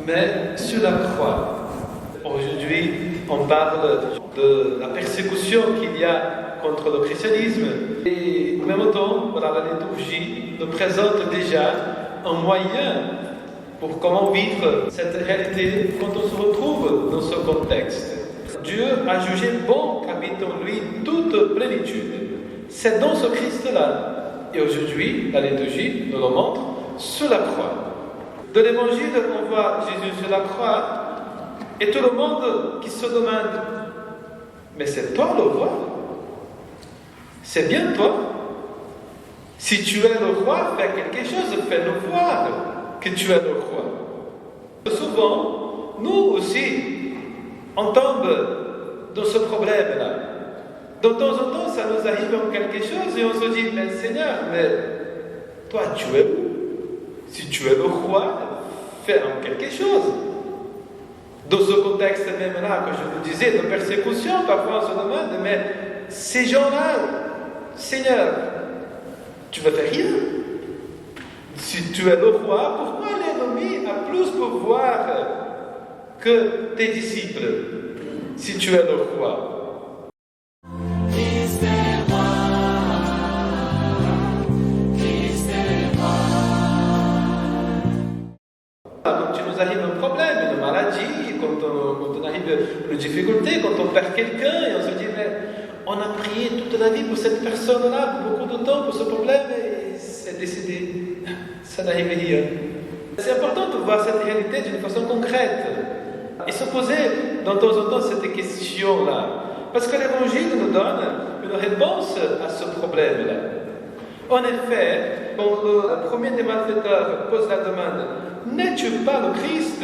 Mais sur la croix, aujourd'hui, on parle de la persécution qu'il y a contre le christianisme. Et en même temps, voilà, la liturgie nous présente déjà un moyen pour comment vivre cette réalité quand on se retrouve dans ce contexte. Dieu a jugé bon qu'habite en lui toute plénitude. C'est dans ce Christ-là. Et aujourd'hui, la liturgie nous le montre sur la croix. De l'évangile, on voit Jésus sur la croix et tout le monde qui se demande: mais c'est toi le roi? C'est bien toi? Si tu es le roi, fais quelque chose, fais-nous voir que tu es le roi. Souvent, nous aussi, on tombe dans ce problème-là. De temps en temps, ça nous arrive en quelque chose et on se dit: mais Seigneur, mais toi, tu es où? Si tu es le roi, fais en quelque chose. Dans ce contexte même-là que je vous disais, de persécution, parfois on se demande: mais ces gens-là, Seigneur, tu ne fais rien. Si tu es le roi, pourquoi l'ennemi a plus pouvoir que tes disciples? Si tu es le roi. Quand tu nous arrive un problème, une maladie, quand on arrive une difficulté, quand on perd quelqu'un et on se dit: mais on a prié toute la vie pour cette personne-là, pour beaucoup de temps, pour ce problème, et c'est décédé. Ça n'arrive rien. C'est important de voir cette réalité d'une façon concrète et se poser de temps en temps cette question-là. Parce que l'Évangile nous donne une réponse à ce problème-là. En effet, quand le premier des malfaiteurs pose la demande: n'es-tu pas le Christ?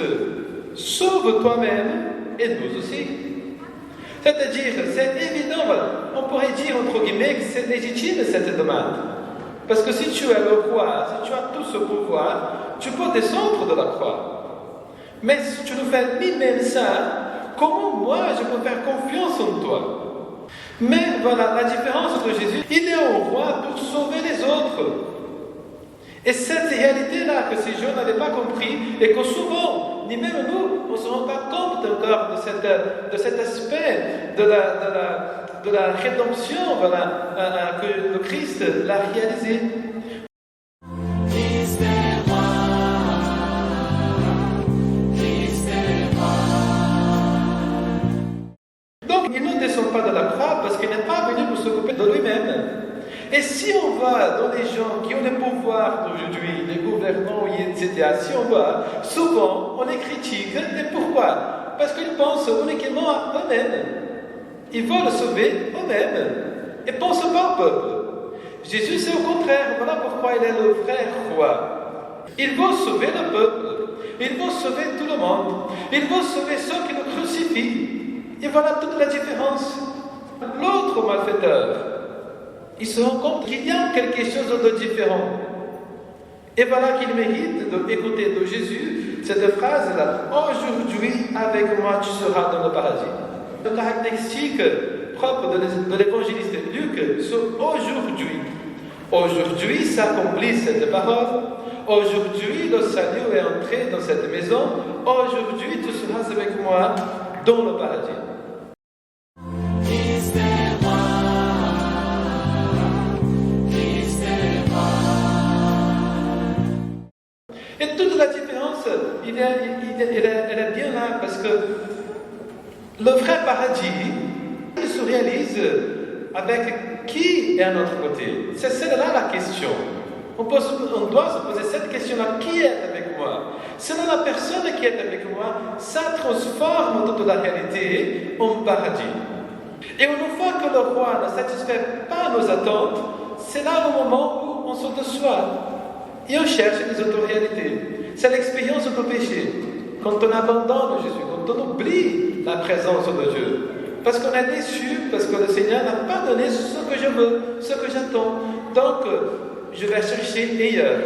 Sauve toi-même et nous aussi. C'est-à-dire, c'est évident, on pourrait dire entre guillemets que c'est légitime cette demande. Parce que si tu es le roi, si tu as tout ce pouvoir, tu peux descendre de la croix. Mais si tu ne fais ni même ça, comment moi je peux faire confiance en toi? Mais voilà, la différence de Jésus, il est au roi pour sauver les autres. Et cette réalité-là que ces gens n'avaient pas compris, et que souvent, ni même nous, on ne se rend pas compte encore de cet aspect de la rédemption, voilà, que le Christ l'a réalisé. Donc, il ne descend pas de la croix parce qu'il n'est pas venu pour s'occuper de lui-même. Et si on va dans les gens qui ont le pouvoir d'aujourd'hui, les gouvernants, etc., si on va, souvent on les critique. Et pourquoi? Parce qu'ils pensent uniquement à eux-mêmes. Ils veulent sauver eux-mêmes et ne pensent pas au peuple. Jésus, c'est au contraire. Voilà pourquoi il est le vrai roi. Il veut sauver le peuple. Il veut sauver tout le monde. Il veut sauver ceux qui le crucifient. Et voilà toute la différence. L'autre malfaiteur, il se rend compte qu'il y a quelque chose de différent. Et voilà qu'il mérite d'écouter de Jésus cette phrase-là: aujourd'hui, avec moi, tu seras dans le paradis. Le caractéristique propre de l'évangéliste Luc, c'est aujourd'hui. Aujourd'hui s'accomplit cette parole. Aujourd'hui, le salut est entré dans cette maison. Aujourd'hui, tu seras avec moi dans le paradis. Et toute la différence, elle est bien là, parce que le vrai paradis, il se réalise avec qui est à notre côté. C'est celle-là la question. On doit se poser cette question-là: qui est avec moi? Selon la personne qui est avec moi, ça transforme toute la réalité en paradis. Et une fois que le roi ne satisfait pas nos attentes, c'est là le moment où on se déçoit. Et on cherche les autres réalités. C'est l'expérience du péché. Quand on abandonne Jésus, quand on oublie la présence de Dieu. Parce qu'on est déçu, parce que le Seigneur n'a pas donné ce que je veux, ce que j'attends. Donc, je vais chercher ailleurs.